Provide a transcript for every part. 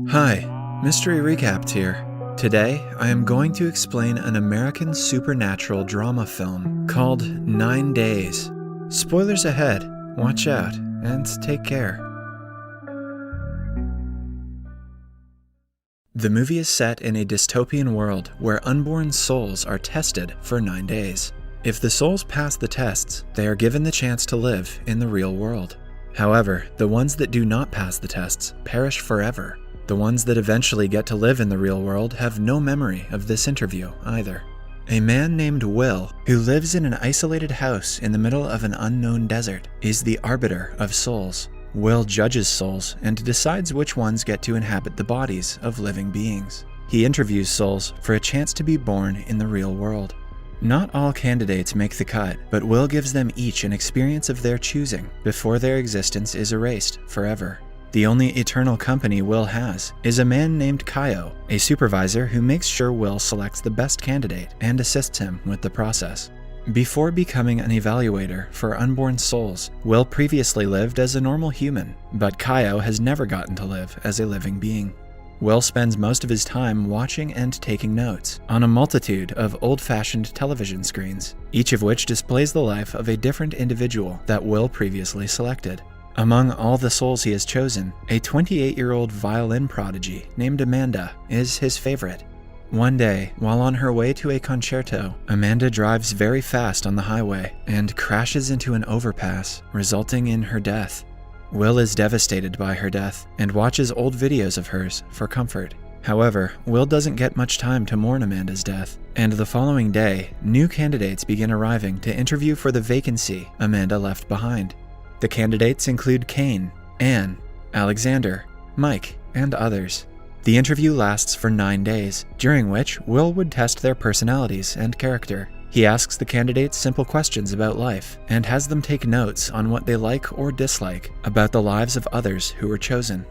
Hi, Mystery Recapped here. Today, I am going to explain an American supernatural drama film called 9 Days. Spoilers ahead, watch out, and take care. The movie is set in a dystopian world where unborn souls are tested for 9 days. If the souls pass the tests, they are given the chance to live in the real world. However, the ones that do not pass the tests perish forever. The ones that eventually get to live in the real world have no memory of this interview either. A man named Will, who lives in an isolated house in the middle of an unknown desert, is the arbiter of souls. Will judges souls and decides which ones get to inhabit the bodies of living beings. He interviews souls for a chance to be born in the real world. Not all candidates make the cut, but Will gives them each an experience of their choosing before their existence is erased forever. The only eternal company Will has is a man named Kaio, a supervisor who makes sure Will selects the best candidate and assists him with the process. Before becoming an evaluator for unborn souls, Will previously lived as a normal human, but Kaio has never gotten to live as a living being. Will spends most of his time watching and taking notes on a multitude of old-fashioned television screens, each of which displays the life of a different individual that Will previously selected. Among all the souls he has chosen, a 28-year-old violin prodigy named Amanda is his favorite. One day, while on her way to a concerto, Amanda drives very fast on the highway and crashes into an overpass, resulting in her death. Will is devastated by her death and watches old videos of hers for comfort. However, Will doesn't get much time to mourn Amanda's death, and the following day, new candidates begin arriving to interview for the vacancy Amanda left behind. The candidates include Kane, Anne, Alexander, Mike, and others. The interview lasts for 9 days, during which Will would test their personalities and character. He asks the candidates simple questions about life and has them take notes on what they like or dislike about the lives of others who were chosen.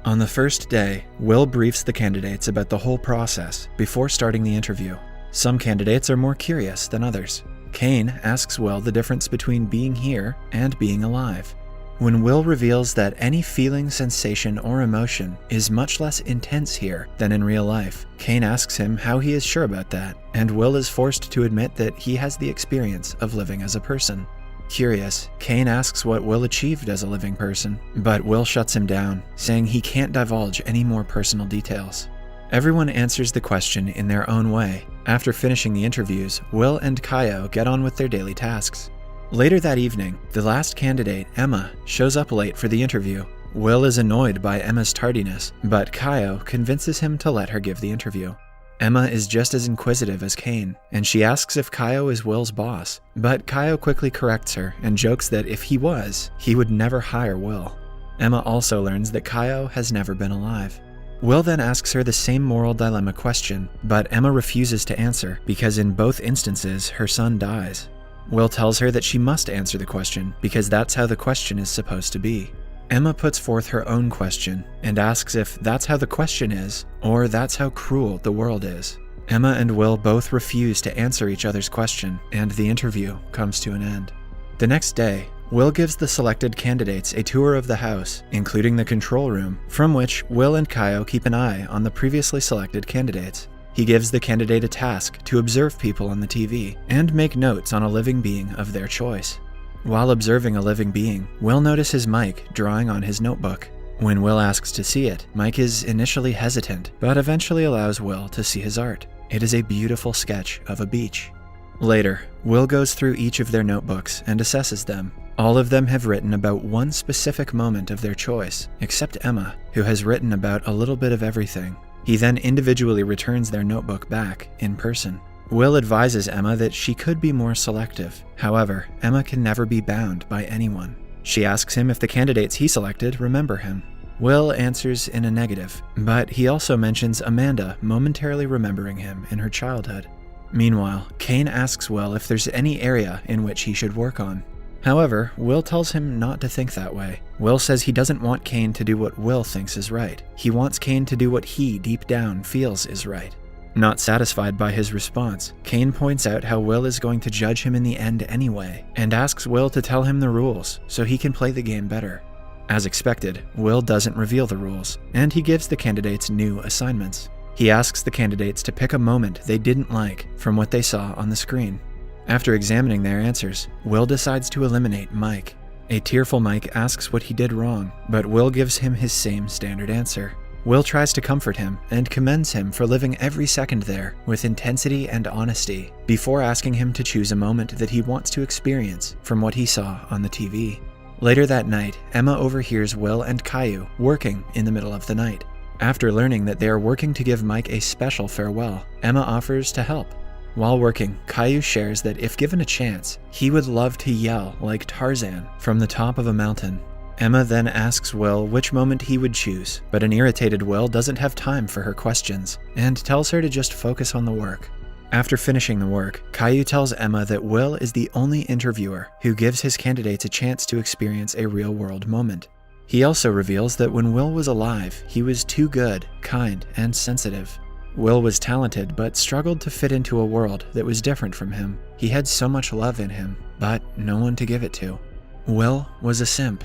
On the first day, Will briefs the candidates about the whole process before starting the interview. Some candidates are more curious than others. Kane asks Will the difference between being here and being alive. When Will reveals that any feeling, sensation, or emotion is much less intense here than in real life, Kane asks him how he is sure about that, and Will is forced to admit that he has the experience of living as a person. Curious, Kane asks what Will achieved as a living person, but Will shuts him down, saying he can't divulge any more personal details. Everyone answers the question in their own way. After finishing the interviews, Will and Kaio get on with their daily tasks. Later that evening, the last candidate, Emma, shows up late for the interview. Will is annoyed by Emma's tardiness, but Kaio convinces him to let her give the interview. Emma is just as inquisitive as Kane, and she asks if Kaio is Will's boss, but Kaio quickly corrects her and jokes that if he was, he would never hire Will. Emma also learns that Kaio has never been alive. Will then asks her the same moral dilemma question, but Emma refuses to answer because in both instances her son dies. Will tells her that she must answer the question because that's how the question is supposed to be. Emma puts forth her own question and asks if that's how the question is or that's how cruel the world is. Emma and Will both refuse to answer each other's question, and the interview comes to an end. The next day, Will gives the selected candidates a tour of the house, including the control room, from which Will and Kaio keep an eye on the previously selected candidates. He gives the candidate a task to observe people on the TV and make notes on a living being of their choice. While observing a living being, Will notices Mike drawing on his notebook. When Will asks to see it, Mike is initially hesitant, but eventually allows Will to see his art. It is a beautiful sketch of a beach. Later, Will goes through each of their notebooks and assesses them. All of them have written about one specific moment of their choice, except Emma, who has written about a little bit of everything. He then individually returns their notebook back in person. Will advises Emma that she could be more selective. However, Emma can never be bound by anyone. She asks him if the candidates he selected remember him. Will answers in a negative, but he also mentions Amanda momentarily remembering him in her childhood. Meanwhile, Kane asks Will if there's any area in which he should work on. However, Will tells him not to think that way. Will says he doesn't want Kane to do what Will thinks is right. He wants Kane to do what he, deep down, feels is right. Not satisfied by his response, Kane points out how Will is going to judge him in the end anyway, and asks Will to tell him the rules so he can play the game better. As expected, Will doesn't reveal the rules, and he gives the candidates new assignments. He asks the candidates to pick a moment they didn't like from what they saw on the screen. After examining their answers, Will decides to eliminate Mike. A tearful Mike asks what he did wrong, but Will gives him his same standard answer. Will tries to comfort him and commends him for living every second there with intensity and honesty before asking him to choose a moment that he wants to experience from what he saw on the TV. Later that night, Emma overhears Will and Caillou working in the middle of the night. After learning that they are working to give Mike a special farewell, Emma offers to help. While working, Caillou shares that if given a chance, he would love to yell like Tarzan from the top of a mountain. Emma then asks Will which moment he would choose, but an irritated Will doesn't have time for her questions and tells her to just focus on the work. After finishing the work, Caillou tells Emma that Will is the only interviewer who gives his candidates a chance to experience a real-world moment. He also reveals that when Will was alive, he was too good, kind, and sensitive. Will was talented but struggled to fit into a world that was different from him. He had so much love in him, but no one to give it to. Will was a simp.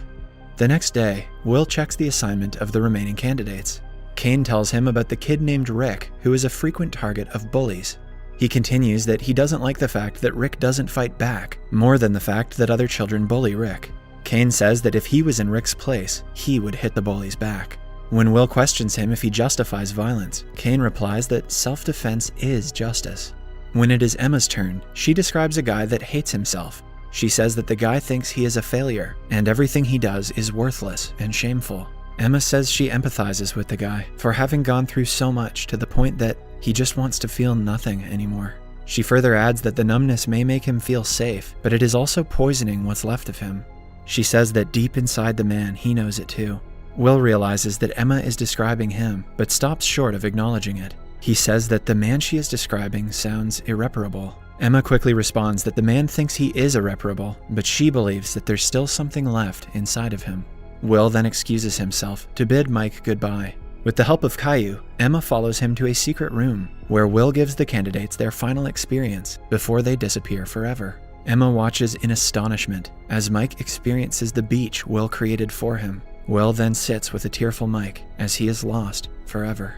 The next day, Will checks the assignment of the remaining candidates. Kane tells him about the kid named Rick, who is a frequent target of bullies. He continues that he doesn't like the fact that Rick doesn't fight back, more than the fact that other children bully Rick. Kane says that if he was in Rick's place, he would hit the bullies back. When Will questions him if he justifies violence, Kane replies that self-defense is justice. When it is Emma's turn, she describes a guy that hates himself. She says that the guy thinks he is a failure, and everything he does is worthless and shameful. Emma says she empathizes with the guy for having gone through so much to the point that he just wants to feel nothing anymore. She further adds that the numbness may make him feel safe, but it is also poisoning what's left of him. She says that deep inside the man, he knows it too. Will realizes that Emma is describing him, but stops short of acknowledging it. He says that the man she is describing sounds irreparable. Emma quickly responds that the man thinks he is irreparable, but she believes that there's still something left inside of him. Will then excuses himself to bid Mike goodbye. With the help of Caillou, Emma follows him to a secret room, where Will gives the candidates their final experience before they disappear forever. Emma watches in astonishment as Mike experiences the beach Will created for him. Will then sits with a tearful Mike as he is lost forever.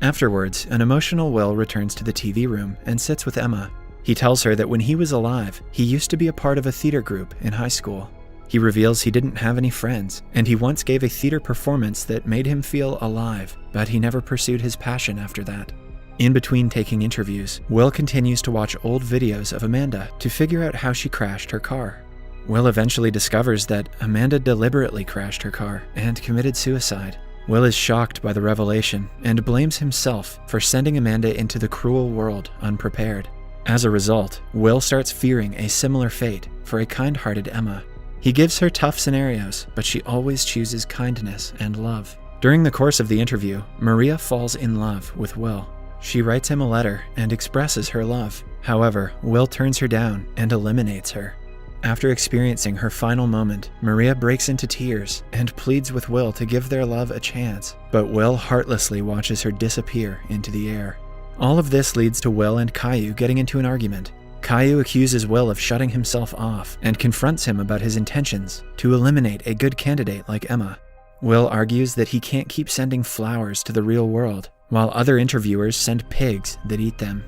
Afterwards, an emotional Will returns to the TV room and sits with Emma. He tells her that when he was alive, he used to be a part of a theater group in high school. He reveals he didn't have any friends, and he once gave a theater performance that made him feel alive, but he never pursued his passion after that. In between taking interviews, Will continues to watch old videos of Amanda to figure out how she crashed her car. Will eventually discovers that Amanda deliberately crashed her car and committed suicide. Will is shocked by the revelation and blames himself for sending Amanda into the cruel world unprepared. As a result, Will starts fearing a similar fate for a kind-hearted Emma. He gives her tough scenarios, but she always chooses kindness and love. During the course of the interview, Maria falls in love with Will. She writes him a letter and expresses her love. However, Will turns her down and eliminates her. After experiencing her final moment, Maria breaks into tears and pleads with Will to give their love a chance, but Will heartlessly watches her disappear into the air. All of this leads to Will and Caillou getting into an argument. Caillou accuses Will of shutting himself off and confronts him about his intentions to eliminate a good candidate like Emma. Will argues that he can't keep sending flowers to the real world, while other interviewers send pigs that eat them.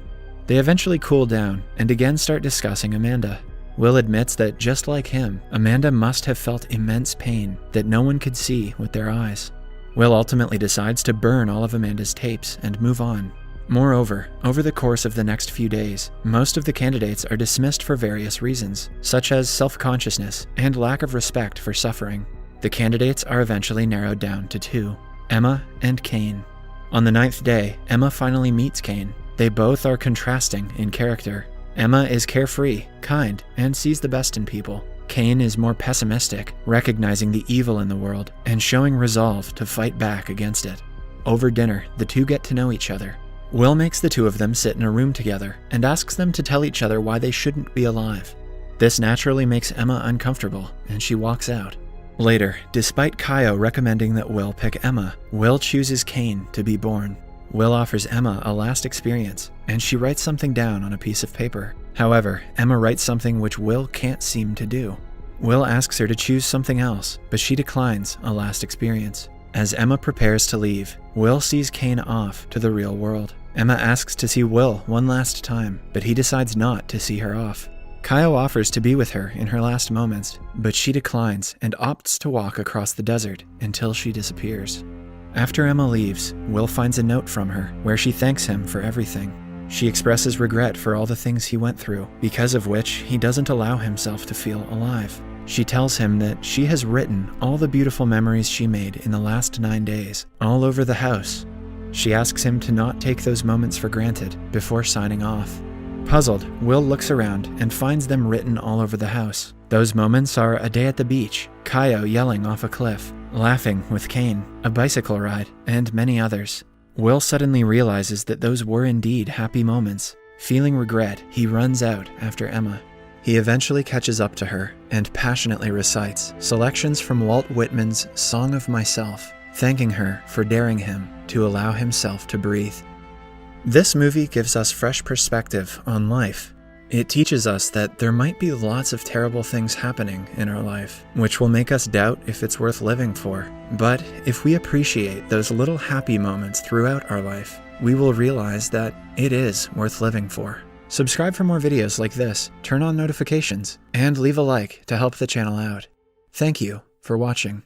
They eventually cool down and again start discussing Amanda. Will admits that just like him, Amanda must have felt immense pain that no one could see with their eyes. Will ultimately decides to burn all of Amanda's tapes and move on. Moreover, over the course of the next few days, most of the candidates are dismissed for various reasons, such as self-consciousness and lack of respect for suffering. The candidates are eventually narrowed down to two, Emma and Kane. On the 9th day, Emma finally meets Kane. They both are contrasting in character. Emma is carefree, kind, and sees the best in people. Kane is more pessimistic, recognizing the evil in the world and showing resolve to fight back against it. Over dinner, the two get to know each other. Will makes the two of them sit in a room together and asks them to tell each other why they shouldn't be alive. This naturally makes Emma uncomfortable, and she walks out. Later, despite Caillou recommending that Will pick Emma, Will chooses Kane to be born. Will offers Emma a last experience, and she writes something down on a piece of paper. However, Emma writes something which Will can't seem to do. Will asks her to choose something else, but she declines a last experience. As Emma prepares to leave, Will sees Kane off to the real world. Emma asks to see Will one last time, but he decides not to see her off. Kaio offers to be with her in her last moments, but she declines and opts to walk across the desert until she disappears. After Emma leaves, Will finds a note from her where she thanks him for everything. She expresses regret for all the things he went through, because of which he doesn't allow himself to feel alive. She tells him that she has written all the beautiful memories she made in the last 9 days all over the house. She asks him to not take those moments for granted before signing off. Puzzled, Will looks around and finds them written all over the house. Those moments are a day at the beach, Kaio yelling off a cliff, laughing with Kane, a bicycle ride, and many others. Will suddenly realizes that those were indeed happy moments. Feeling regret, he runs out after Emma. He eventually catches up to her and passionately recites selections from Walt Whitman's Song of Myself, thanking her for daring him to allow himself to breathe. This movie gives us fresh perspective on life. It teaches us that there might be lots of terrible things happening in our life, which will make us doubt if it's worth living for. But if we appreciate those little happy moments throughout our life, we will realize that it is worth living for. Subscribe for more videos like this, turn on notifications, and leave a like to help the channel out. Thank you for watching.